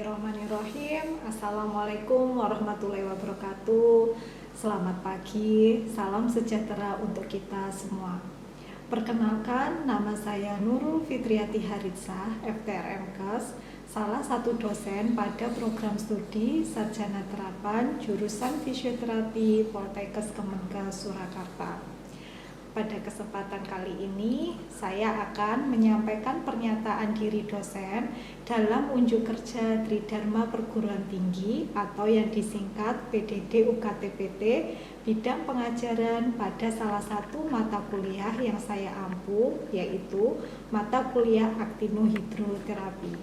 Bismillahirrahmanirrahim. Assalamualaikum warahmatullahi wabarakatuh. Selamat pagi, salam sejahtera untuk kita semua. Perkenalkan, nama saya Nurul Fitriati Haritsah, FTR MKes, salah satu dosen pada program studi Sarjana Terapan jurusan Fisioterapi Poltekkes Kemenkes Surakarta. Pada kesempatan kali ini, saya akan menyampaikan pernyataan diri dosen dalam unjuk kerja Tridharma Perguruan Tinggi atau yang disingkat PDD UKT-PT bidang pengajaran pada salah satu mata kuliah yang saya ampu, yaitu mata kuliah Aktinohidroterapi.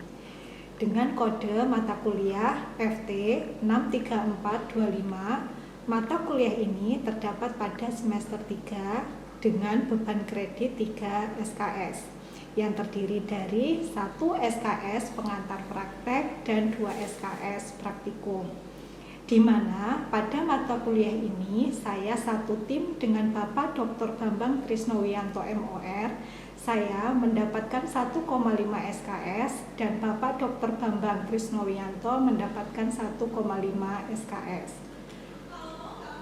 Dengan kode mata kuliah FT 63425, mata kuliah ini terdapat pada semester 3 dengan beban kredit 3 SKS yang terdiri dari 1 SKS pengantar praktek dan 2 SKS praktikum, di mana pada mata kuliah ini saya satu tim dengan Bapak Dr. Bambang Krisnowianto MOR. Saya mendapatkan 1,5 SKS dan Bapak Dr. Bambang Krisnowianto mendapatkan 1,5 SKS.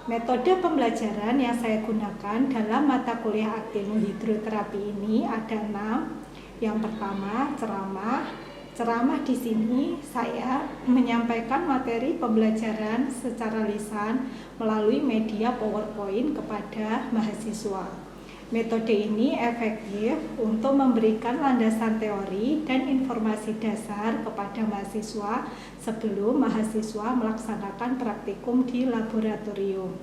Metode pembelajaran yang saya gunakan dalam mata kuliah Aktinohidroterapi ini ada 6. Yang pertama, ceramah. Ceramah di sini saya menyampaikan materi pembelajaran secara lisan melalui media PowerPoint kepada mahasiswa. Metode ini efektif untuk memberikan landasan teori dan informasi dasar kepada mahasiswa sebelum mahasiswa melaksanakan praktikum di laboratorium.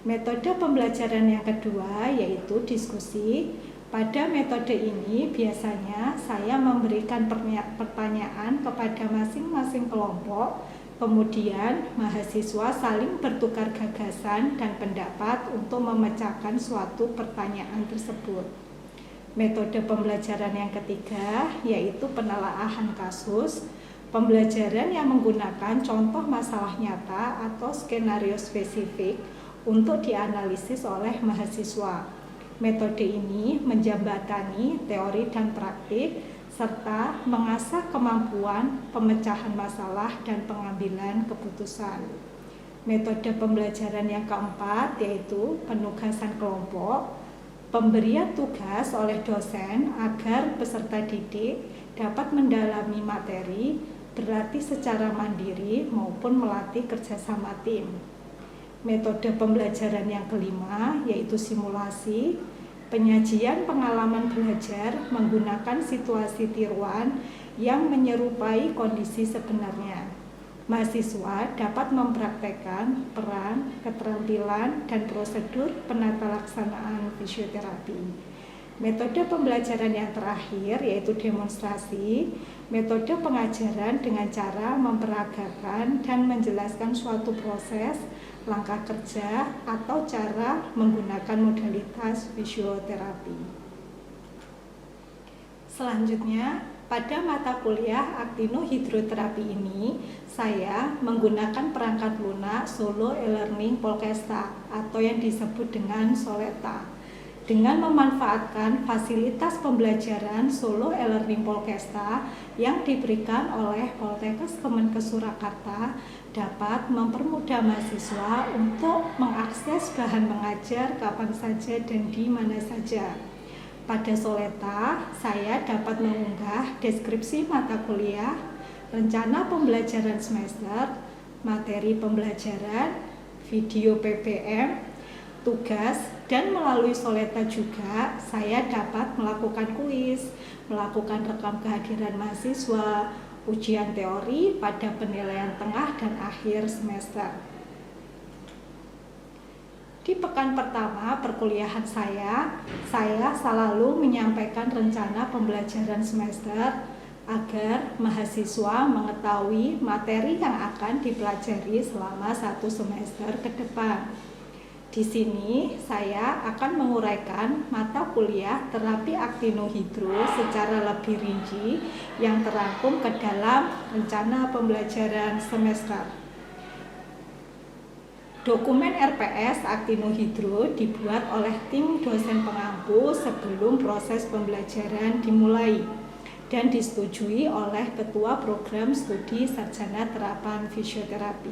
Metode pembelajaran yang kedua yaitu diskusi. Pada metode ini biasanya saya memberikan pertanyaan kepada masing-masing kelompok. Kemudian, mahasiswa saling bertukar gagasan dan pendapat untuk memecahkan suatu pertanyaan tersebut. Metode pembelajaran yang ketiga yaitu penelaahan kasus. Pembelajaran yang menggunakan contoh masalah nyata atau skenario spesifik untuk dianalisis oleh mahasiswa. Metode ini menjembatani teori dan praktik serta mengasah kemampuan pemecahan masalah dan pengambilan keputusan. Metode pembelajaran yang keempat yaitu penugasan kelompok. Pemberian tugas oleh dosen agar peserta didik dapat mendalami materi, berlatih secara mandiri maupun melatih kerjasama tim. Metode pembelajaran yang kelima yaitu simulasi. Penyajian pengalaman belajar menggunakan situasi tiruan yang menyerupai kondisi sebenarnya. Mahasiswa dapat mempraktekkan peran, keterampilan, dan prosedur penata laksanaan fisioterapi. Metode pembelajaran yang terakhir yaitu demonstrasi. Metode pengajaran dengan cara memperagakan dan menjelaskan suatu proses, langkah kerja, atau cara menggunakan modalitas fisioterapi. Selanjutnya, pada mata kuliah Aktinohidroterapi ini, saya menggunakan perangkat lunak Solo e-learning Polkesta atau yang disebut dengan Soleta. Dengan memanfaatkan fasilitas pembelajaran Solo e-learning Polkesta yang diberikan oleh Poltekkes Kemenkes Surakarta dapat mempermudah mahasiswa untuk mengakses bahan mengajar kapan saja dan di mana saja. Pada Soleta, saya dapat mengunggah deskripsi mata kuliah, rencana pembelajaran semester, materi pembelajaran, video PPM, tugas, dan melalui Soleta juga saya dapat melakukan kuis, melakukan rekam kehadiran mahasiswa, ujian teori pada penilaian tengah dan akhir semester. Di pekan pertama perkuliahan saya selalu menyampaikan rencana pembelajaran semester agar mahasiswa mengetahui materi yang akan dipelajari selama 1 semester ke depan. Di sini saya akan menguraikan mata kuliah terapi aktinohidro secara lebih rinci yang terangkum ke dalam rencana pembelajaran semester. Dokumen RPS aktinohidro dibuat oleh tim dosen pengampu sebelum proses pembelajaran dimulai. dan disetujui oleh Ketua Program Studi Sarjana Terapan Fisioterapi.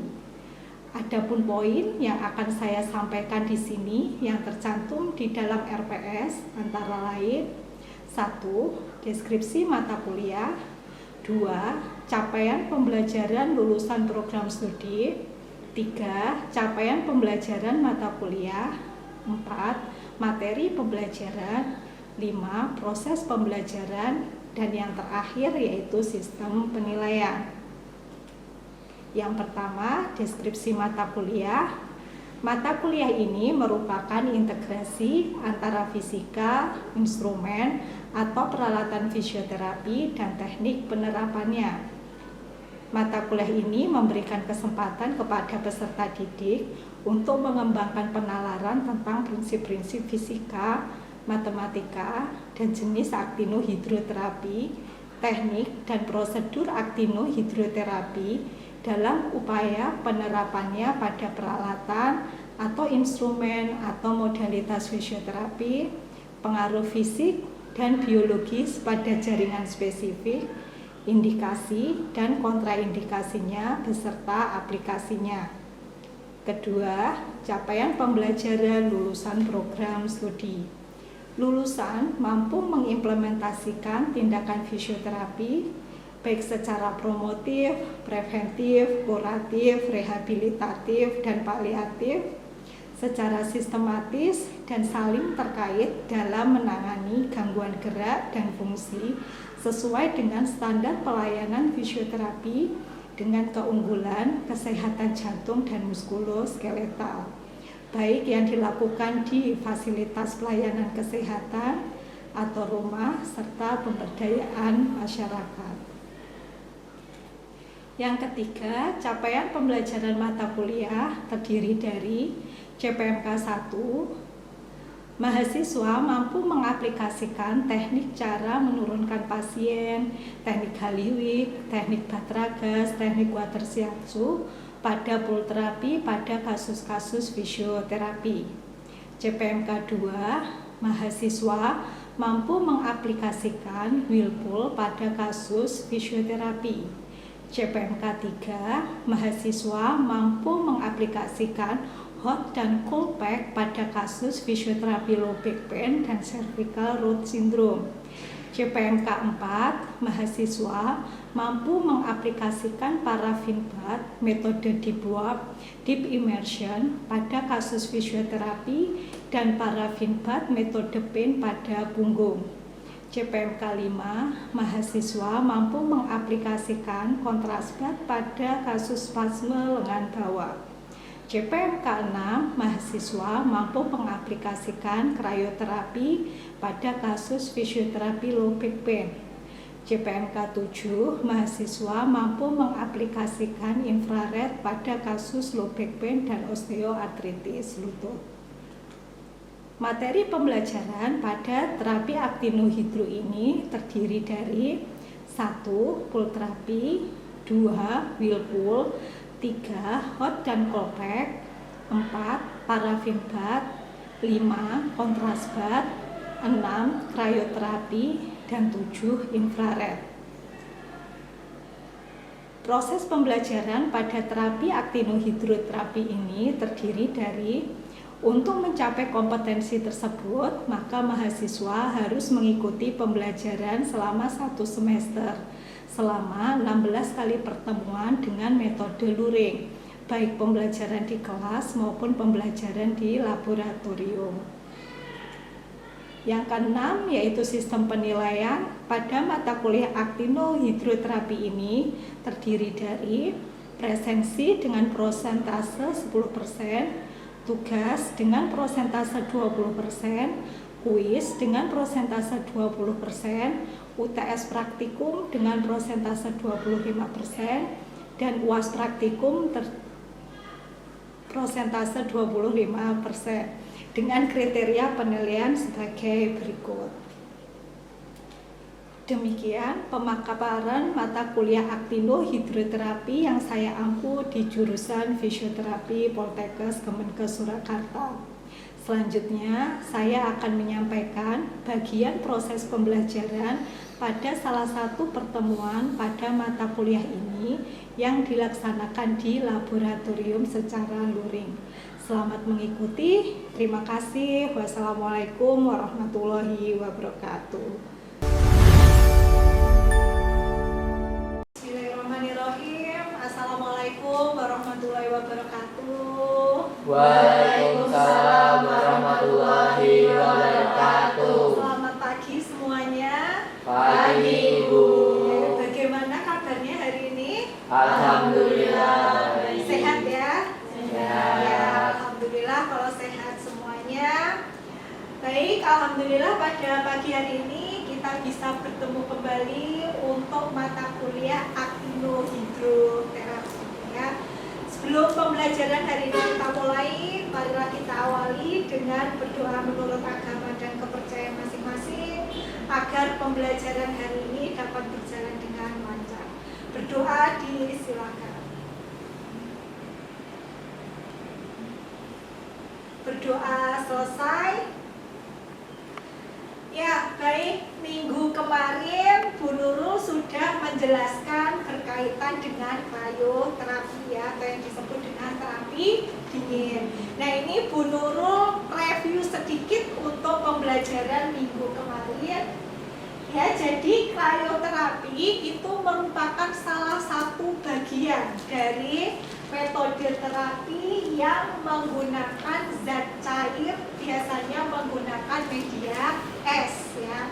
Adapun poin yang akan saya sampaikan di sini yang tercantum di dalam RPS antara lain: 1. Deskripsi mata kuliah. 2. Capaian pembelajaran lulusan program studi. 3. Capaian pembelajaran mata kuliah. 4. Materi pembelajaran. 5. Proses pembelajaran. Dan yang terakhir yaitu sistem penilaian. Yang pertama, deskripsi mata kuliah. Mata kuliah ini merupakan integrasi antara fisika, instrumen, atau peralatan fisioterapi dan teknik penerapannya. Mata kuliah ini memberikan kesempatan kepada peserta didik untuk mengembangkan penalaran tentang prinsip-prinsip fisika, matematika, dan jenis aktinohidroterapi, teknik dan prosedur aktinohidroterapi dalam upaya penerapannya pada peralatan atau instrumen atau modalitas fisioterapi, pengaruh fisik dan biologis pada jaringan spesifik, indikasi dan kontraindikasinya beserta aplikasinya. Kedua, capaian pembelajaran lulusan program studi. Lulusan mampu mengimplementasikan tindakan fisioterapi baik secara promotif, preventif, kuratif, rehabilitatif, dan paliatif secara sistematis dan saling terkait dalam menangani gangguan gerak dan fungsi sesuai dengan standar pelayanan fisioterapi dengan keunggulan kesehatan jantung dan muskuloskeletal, baik yang dilakukan di fasilitas pelayanan kesehatan atau rumah serta pemberdayaan masyarakat. Yang ketiga, capaian pembelajaran mata kuliah terdiri dari CPMK 1. Mahasiswa mampu mengaplikasikan teknik cara menurunkan pasien, teknik Haliwig, teknik Batragas, teknik water shiatsu pada pool terapi pada kasus-kasus fisioterapi. CPMK 2. Mahasiswa mampu mengaplikasikan Whirlpool pada kasus fisioterapi. CPMK 3, mahasiswa mampu mengaplikasikan hot dan cold pack pada kasus fisioterapi low back pain dan cervical root syndrome. CPMK 4, mahasiswa mampu mengaplikasikan paraffin bath metode deep warp, deep immersion pada kasus fisioterapi dan paraffin bath metode pain pada punggung. CPMK 5, mahasiswa mampu mengaplikasikan kontras bath pada kasus spasme lengan bawah. CPMK 6, mahasiswa mampu mengaplikasikan krioterapi pada kasus fisioterapi low back pain. CPMK 7, mahasiswa mampu mengaplikasikan infrared pada kasus low back pain dan osteoartritis lutut. Materi pembelajaran pada terapi aktinohidro ini terdiri dari 1. Pool terapi, 2. Whirlpool, 3. Hot dan cold pack, 4. Paraffin bath, 5. Kontras bath, 6. Krioterapi, dan 7. Infrared. Proses pembelajaran pada terapi aktinohidroterapi ini terdiri dari: untuk mencapai kompetensi tersebut, maka mahasiswa harus mengikuti pembelajaran selama 1 semester, selama 16 kali pertemuan dengan metode luring, baik pembelajaran di kelas maupun pembelajaran di laboratorium. Yang keenam yaitu sistem penilaian. Pada mata kuliah aktinohidroterapi ini terdiri dari presensi dengan prosentase 10%, tugas dengan prosentase 20%, kuis dengan prosentase 20%, UTS praktikum dengan prosentase 25%, dan UAS praktikum prosentase 25% dengan kriteria penilaian sebagai berikut. Demikian pemaparan mata kuliah aktinohidroterapi yang saya ampu di jurusan Fisioterapi Poltekkes Kemenkes Surakarta. Selanjutnya, saya akan menyampaikan bagian proses pembelajaran pada salah satu pertemuan pada mata kuliah ini yang dilaksanakan di laboratorium secara luring. Selamat mengikuti. Terima kasih. Wassalamualaikum warahmatullahi wabarakatuh. Bismillahirrahmanirrahim. Assalamualaikum warahmatullahi wabarakatuh. Waalaikumsalam warahmatullahi wabarakatuh. Selamat pagi semuanya. Pagi Ibu. Bagaimana kabarnya hari ini? Alhamdulillah. Sehat ya? Sehat. Ya, alhamdulillah kalau sehat semuanya. Baik, alhamdulillah pada pagi hari ini kita bisa bertemu kembali untuk mata kuliah aktinohidroterapi ya. Sebelum pembelajaran hari ini kita mulai, marilah kita awali dengan berdoa menurut agama dan kepercayaan masing-masing agar pembelajaran hari ini dapat berjalan dengan lancar. Berdoa disilakan. Berdoa selesai. Ya, baik. Minggu kemarin Bu Nurul sudah menjelaskan berkaitan dengan krioterapi ya, atau yang disebut dengan terapi dingin. Nah, ini Bu Nurul review sedikit untuk pembelajaran minggu kemarin. Ya, jadi krioterapi itu merupakan salah satu bagian dari metode terapi yang menggunakan zat cair, biasanya menggunakan media es ya.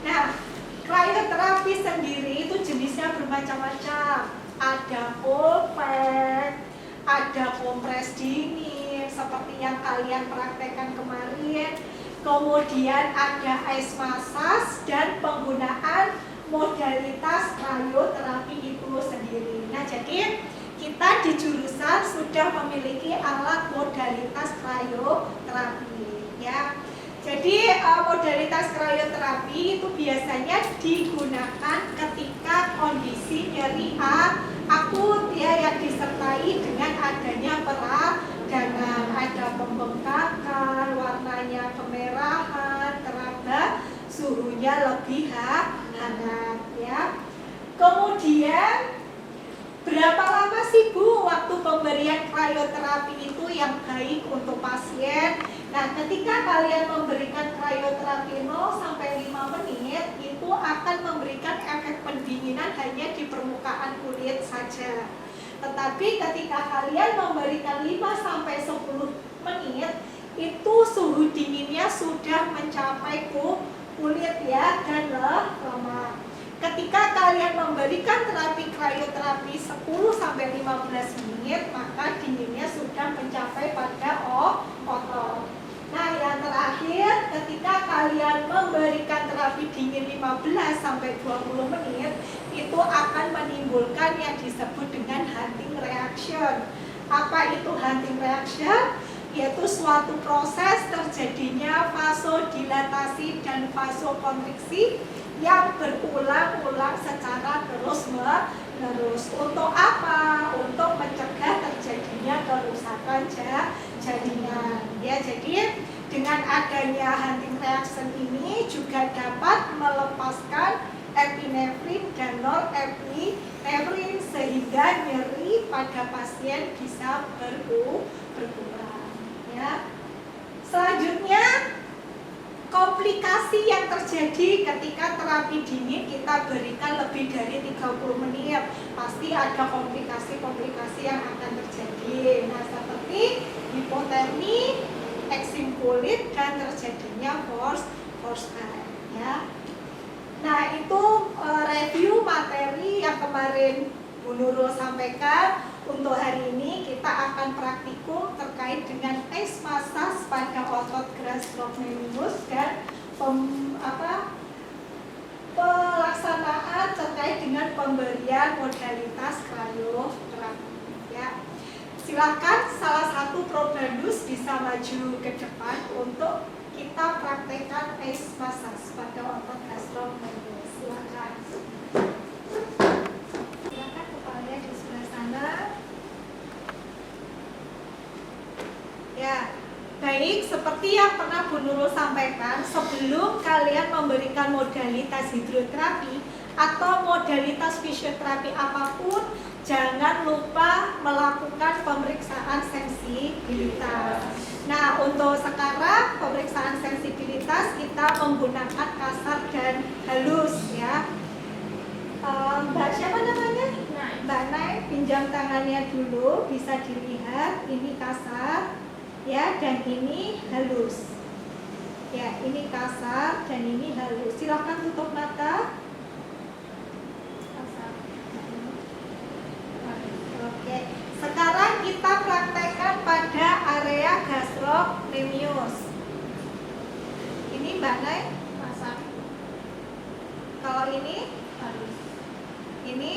Nah, krioterapi sendiri itu jenisnya bermacam-macam. Ada cold pack, ada kompres dingin seperti yang kalian praktekkan kemarin. Kemudian ada ice massage dan penggunaan modalitas krioterapi itu sendiri. Nah, jadi kita di jurusan sudah memiliki alat modalitas krioterapi ya. Jadi modalitas krioterapi itu biasanya digunakan ketika kondisi nyeri akut ya, yang disertai dengan adanya peradangan, ada pembengkakan, warnanya kemerahan, teraba, suhunya lebih hangat ya. Kemudian berapa lama sih Bu waktu pemberian krioterapi itu yang baik untuk pasien? Nah, ketika kalian memberikan krioterapi 0 sampai 5 menit, itu akan memberikan efek pendinginan hanya di permukaan kulit saja. Tetapi ketika kalian memberikan 5 sampai 10 menit, itu suhu dinginnya sudah mencapai kulit ya, dan lemak. Ketika kalian memberikan terapi krioterapi 10 sampai 15 menit, maka dinginnya sudah mencapai pada otot. Nah, yang terakhir, ketika kalian memberikan terapi dingin 15 sampai 20 menit, itu akan menimbulkan yang disebut dengan Hunting reaction. Apa itu Hunting reaction? Yaitu suatu proses terjadinya vasodilatasi dan vasokonstriksi yang berulang-ulang secara terus-menerus. Untuk apa? Untuk mencegah terjadinya kerusakan jaringan. Ya, jadi dengan adanya Hunting reaction ini juga dapat melepaskan epinefrin dan norepinefrin sehingga nyeri pada pasien bisa berkurang. Ya. Selanjutnya, komplikasi yang terjadi ketika terapi dingin kita berikan lebih dari 30 menit. Pasti ada komplikasi-komplikasi yang akan terjadi. Nah, seperti hipotermi, eksim kulit, dan terjadinya frostbite ya. Nah, itu review materi yang kemarin Bu Nurul sampaikan. Untuk hari ini kita akan praktikum terkait dengan ice massage pada otot gastrocnemius dan pelaksanaan terkait dengan pemberian modalitas krioterapi ya. Silakan salah satu probandus bisa maju ke depan untuk kita praktekkan ice massage pada otot gastrocnemius. Silakan. Silakan kepalanya di sebelah sana. Ya, baik. seperti yang pernah Bu Nurul sampaikan, sebelum kalian memberikan modalitas hidroterapi atau modalitas fisioterapi apapun, jangan lupa melakukan pemeriksaan sensibilitas. Nah, untuk sekarang pemeriksaan sensibilitas kita menggunakan kasar dan halus ya. Mbak siapa namanya? Mbak Nay, pinjam tangannya dulu, bisa dilihat ini kasar ya, dan ini halus ya. Ini kasar dan ini halus. Silakan tutup mata. Oke, sekarang kita praktekkan pada area gastrocnemius. Ini Mbak Nay kasar, kalau ini halus, ini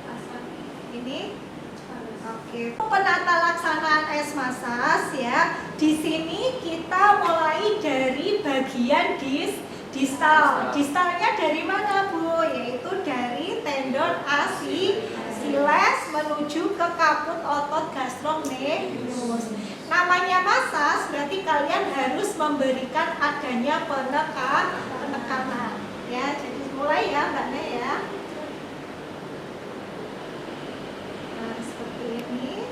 kasar, ini halus. Oke. Penata laksanaan esmasas ya. Di sini kita mulai dari bagian distal. Distalnya dari mana Bu? Yaitu dari tendon Achilles menuju ke kaput otot gastrocnemius. Namanya masas berarti kalian harus memberikan adanya penekanan ya. Jadi mulai ya Mbak Nay ya. Nah, seperti ini.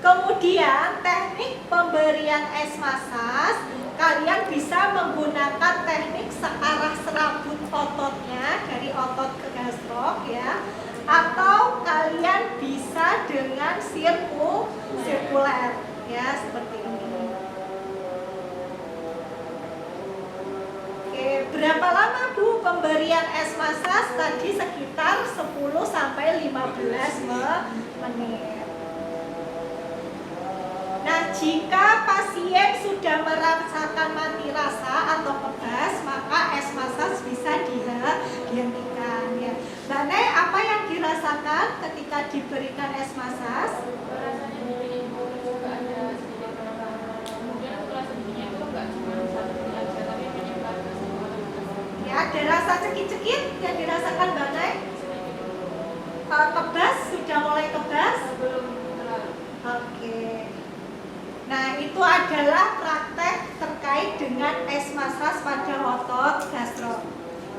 Kemudian teknik pemberian esmasas, kalian bisa menggunakan teknik searah serabut ototnya dari otot ke gastrok ya, atau kalian bisa dengan sirkuler ya, seperti ini. Oke, berapa lama Bu pemberian esmasas? Tadi sekitar 10 sampai 15 menit. Nah, jika pasien sudah merasakan mati rasa atau kebas, maka esmasas bisa dihentikan ya. Mbak Nay, apa yang dirasakan ketika diberikan esmasas? Rasanya nyeri, juga ada sedikit penekanan. Kemudian setelah sembuhnya itu nggak cuma satu aja, tapi menyebar ke semua. Ya, ada rasa cekit-cekit yang dirasakan Mbak Nay? Kebas, sudah mulai kebas? Belum terlalu. Oke. Nah, itu adalah praktek terkait dengan esmasas pada otot gastro.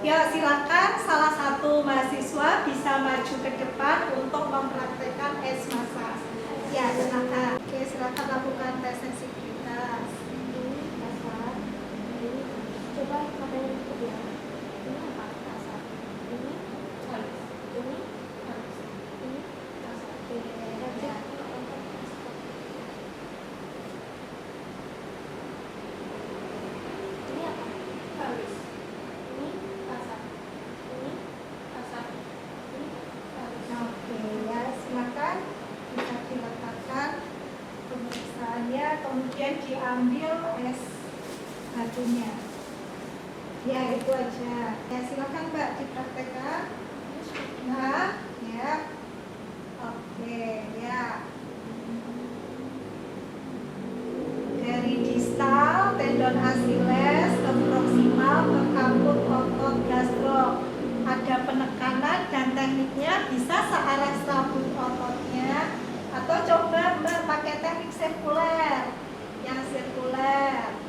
Ya, silakan salah satu mahasiswa bisa maju ke depan untuk mempraktekkan esmasas. Ya, silakan. Oke, silakan lakukan tes sensibilitas. Kasar. Coba pakai itu ya. Ini apa? Kasar. Ini Halus. ini Halus. ini kasar. Oke, ya. Ini apa? Halus. Ini kasar. Ini Kasar. ini halus. Oke, ya, silakan bisa diletakkan pemeriksaannya, kemudian diambil es batunya. Ya, itu aja. Ya, silakan Mbak dipraktekkan. Nah, ya. Oke, ya. Dari distal tendon Achilles ke proksimal ke kaput otot gastro. Ada penekanan dan tekniknya bisa searah serabut ototnya, atau coba Mbak pakai teknik sirkuler. Yang sirkuler.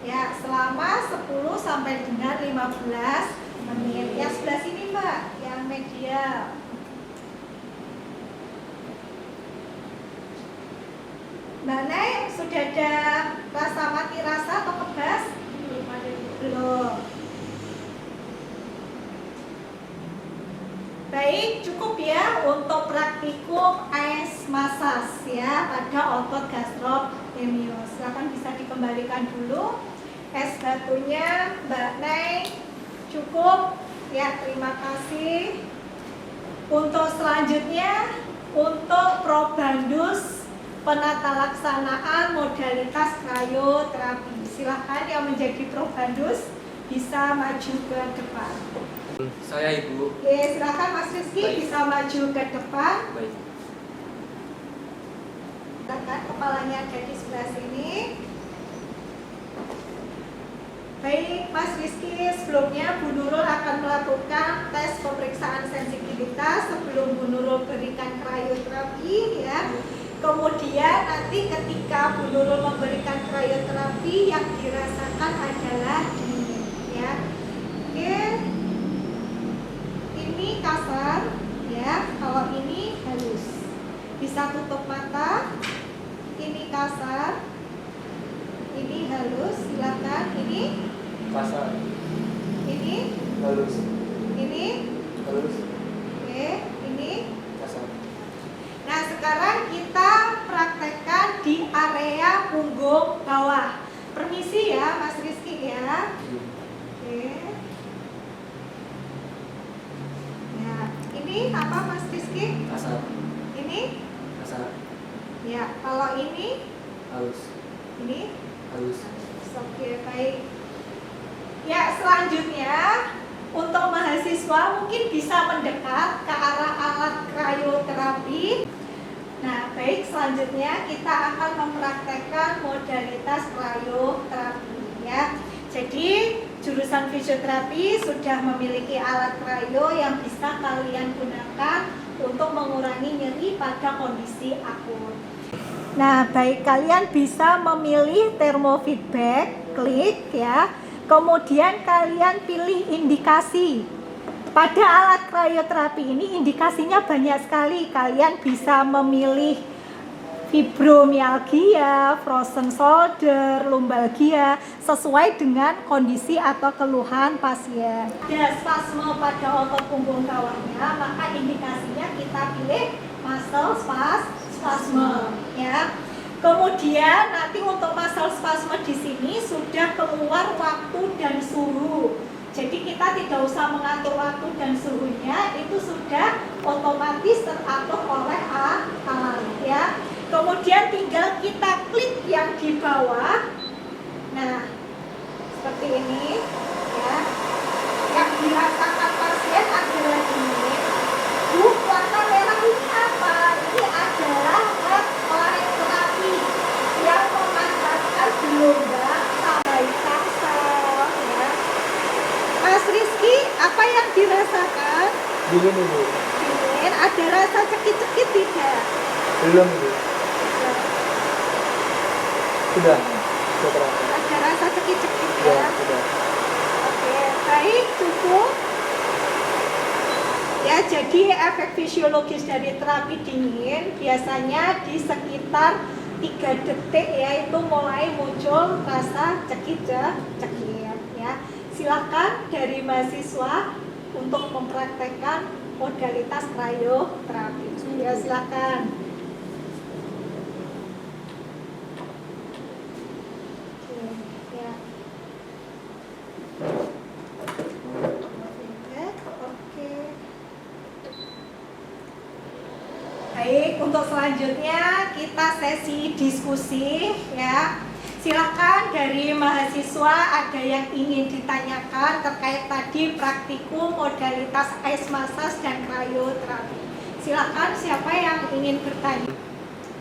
Ya, selama 10 sampai dengan 15 menit. Yang sebelah sini Mbak, yang medial. Mbak Nay, sudah ada rasa mati rasa atau kebas? Belum ada. Belum. Baik, cukup ya untuk praktikum esmasas ya pada otot gastrocnemius. Silakan bisa dikembalikan dulu. Es batunya Mbak Nay cukup ya, terima kasih. Untuk selanjutnya, untuk probandus penata laksanaan modalitas krioterapi. Silahkan yang menjadi probandus bisa maju ke depan. Saya Ibu. Oke, silahkan Mas Rizky. Baik. Bisa maju ke depan. Baik. Silakan, kepalanya ada di sebelah sini. Baik, Mas Rizky, sebelumnya Bu Nurul akan melakukan tes pemeriksaan sensitivitas sebelum Bu Nurul berikan krioterapi ya. Kemudian nanti ketika Bu Nurul memberikan krioterapi yang dirasakan adalah dingin ya. Oke. Ini kasar ya, kalau ini halus. Bisa tutup mata. Ini kasar. Ini halus, silakan. Ini Kasar. ini Halus. ini Halus. oke, ini. Kasar. Nah, sekarang kita praktekkan di area punggung bawah. Permisi ya, Mas Rizky ya. Oke. Ya, ini apa Mas Rizky? Kasar. Ini? Kasar. Ya, kalau ini? Halus. Ini? Halus. Oke, baik. Ya, selanjutnya untuk mahasiswa mungkin bisa mendekat ke arah alat krioterapi. Nah, baik, selanjutnya kita akan mempraktekkan modalitas krioterapi ya. Jadi, jurusan fisioterapi sudah memiliki alat krio yang bisa kalian gunakan untuk mengurangi nyeri pada kondisi akut. Nah, baik, kalian bisa memilih termofeedback, klik ya. Kemudian kalian pilih indikasi. Pada alat krioterapi ini indikasinya banyak sekali. Kalian bisa memilih fibromialgia, frozen shoulder, lumbalgia sesuai dengan kondisi atau keluhan pasien. Ada spasme pada otot punggung bawahnya, maka indikasinya kita pilih muscle spasme ya. Kemudian nanti untuk muscle spasme di sini sudah keluar waktu dan suhu. Jadi kita tidak usah mengatur waktu dan suhunya, itu sudah otomatis teratur oleh alat ya. Kemudian tinggal kita klik yang di bawah. Nah, seperti ini ya. Yang dirasakan pasien adalah ini. Warna merah ini apa? Ini adalah light terapi yang memanfaatkan gelombang perbaikan sel ya. Mas Rizky, apa yang dirasakan? Dingin Ibu. Dingin, ada rasa cekit-cekit tidak? Belum Ibu. Sudah. Sudah terasa. Ada rasa cekit-cekit Ya, ya? sudah. Oke, baik, cukup. Ya, jadi efek fisiologis dari terapi dingin biasanya di sekitar 3 detik ya, itu mulai muncul rasa cekit-cekit ya. Silakan dari mahasiswa untuk mempraktekkan modalitas krioterapi. Ya, silakan. Oke, ya. Oke. Baik, untuk selanjutnya kita sesi diskusi ya. Silakan dari mahasiswa ada yang ingin ditanyakan terkait tadi praktikum modalitas ice massage dan krioterapi. Silakan, siapa yang ingin bertanya?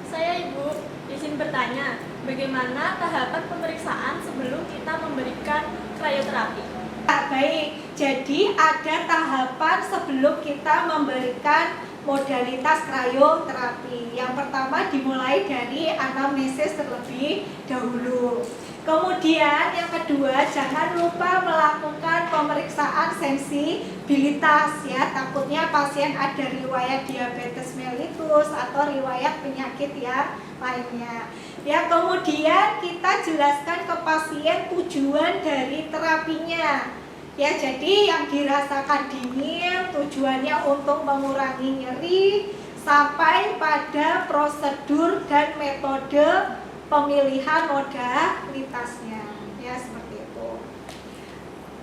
Saya Ibu, izin bertanya, bagaimana tahapan pemeriksaan sebelum kita memberikan krioterapi? Baik, jadi ada tahapan sebelum kita memberikan modalitas krioterapi. Yang pertama dimulai dari anamnesis terlebih dahulu. Kemudian yang kedua, jangan lupa melakukan pemeriksaan sensibilitas ya. Takutnya pasien ada riwayat diabetes mellitus atau riwayat penyakit yang lainnya. Ya, kemudian kita jelaskan ke pasien tujuan dari terapinya. Ya, jadi yang dirasakan dingin tujuannya untuk mengurangi nyeri sampai pada prosedur dan metode pemilihan modalitasnya. Ya, seperti itu.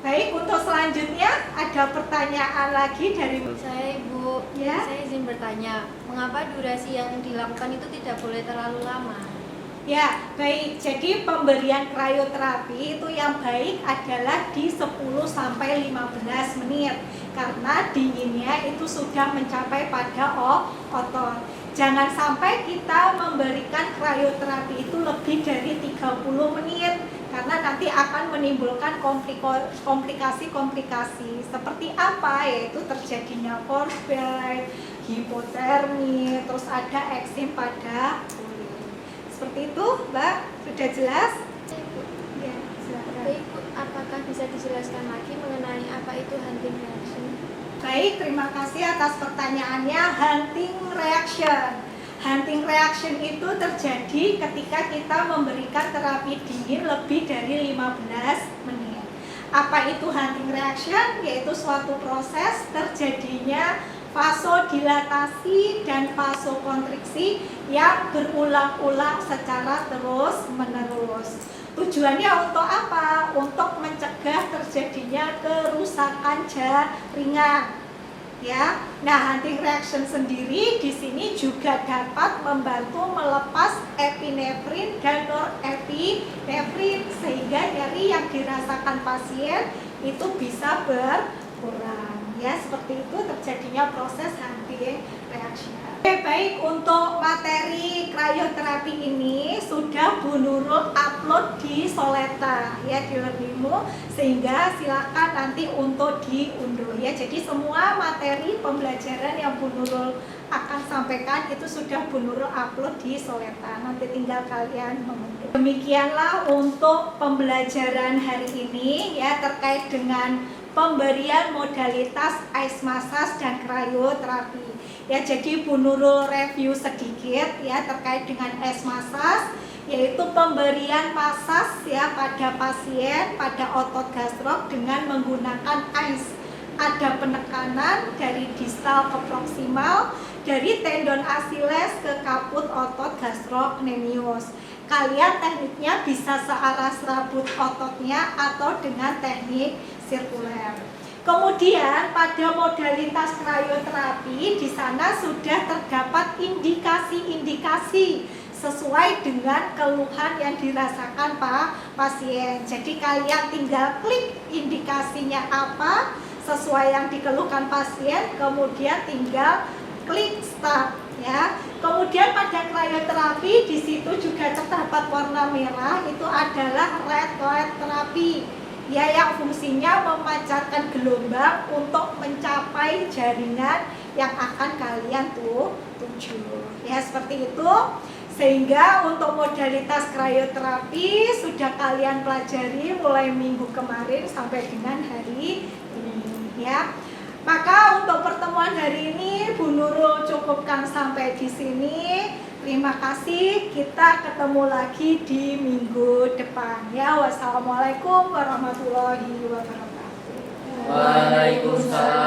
Baik, untuk selanjutnya ada pertanyaan lagi dari Saya Ibu, Ya. saya izin bertanya, mengapa durasi yang dilakukan itu tidak boleh terlalu lama? Ya, baik. Jadi pemberian krioterapi itu yang baik adalah di 10 sampai 15 menit karena dinginnya itu sudah mencapai pada otot. Jangan sampai kita memberikan krioterapi itu lebih dari 30 menit karena nanti akan menimbulkan komplikasi-komplikasi seperti apa, yaitu terjadinya frostbite, hipotermi, terus ada eksim pada kulit. Seperti itu, Mbak, sudah jelas? Ya, silakan. Baik, Bu, apakah bisa dijelaskan lagi mengenai apa itu hunting reaction? Baik, terima kasih atas pertanyaannya. Hunting reaction. Hunting reaction itu terjadi ketika kita memberikan terapi dingin lebih dari 15 menit. Apa itu hunting reaction? Yaitu suatu proses terjadinya vasodilatasi dan vasokonstriksi yang berulang-ulang secara terus-menerus. Tujuannya untuk apa? Untuk mencegah terjadinya kerusakan jaringan. Ya, nah hunting reaction sendiri di sini juga dapat membantu melepas epinefrin dan norepinefrin sehingga nyeri yang dirasakan pasien itu bisa berkurang. Ya, seperti itu terjadinya proses hunting reaction. Baik, untuk materi krioterapi ini sudah Bu Nurul upload di Soleta ya, di Learningmu, sehingga silakan nanti untuk diunduh ya. Jadi semua materi pembelajaran yang Bu Nurul akan sampaikan itu sudah Bu Nurul upload di Soleta. Nanti tinggal kalian mengunduh. Demikianlah untuk pembelajaran hari ini ya, terkait dengan pemberian modalitas ice massage dan krioterapi. Ya, jadi Bu Nurul review sedikit ya terkait dengan ice massage, yaitu pemberian massage ya pada pasien pada otot gastrok dengan menggunakan ice. Ada penekanan dari distal ke proksimal, dari tendon Achilles ke kaput otot gastrocnemius. Kalian tekniknya bisa searah serabut ototnya atau dengan teknik sirkuler. Kemudian pada modalitas krioterapi di sana sudah terdapat indikasi-indikasi sesuai dengan keluhan yang dirasakan pasien. Jadi kalian tinggal klik indikasinya apa sesuai yang dikeluhkan pasien, kemudian tinggal klik start ya. Kemudian pada krioterapi di situ juga terdapat warna merah, itu adalah red light terapi. Ya, yang fungsinya memancarkan gelombang untuk mencapai jaringan yang akan kalian tuju. Ya, seperti itu. Sehingga untuk modalitas krioterapi sudah kalian pelajari mulai minggu kemarin sampai dengan hari ini ya. Maka untuk pertemuan hari ini Bu Nurul cukupkan sampai di sini. Terima kasih, kita ketemu lagi di minggu depan ya. Wassalamualaikum warahmatullahi wabarakatuh. Waalaikumsalam.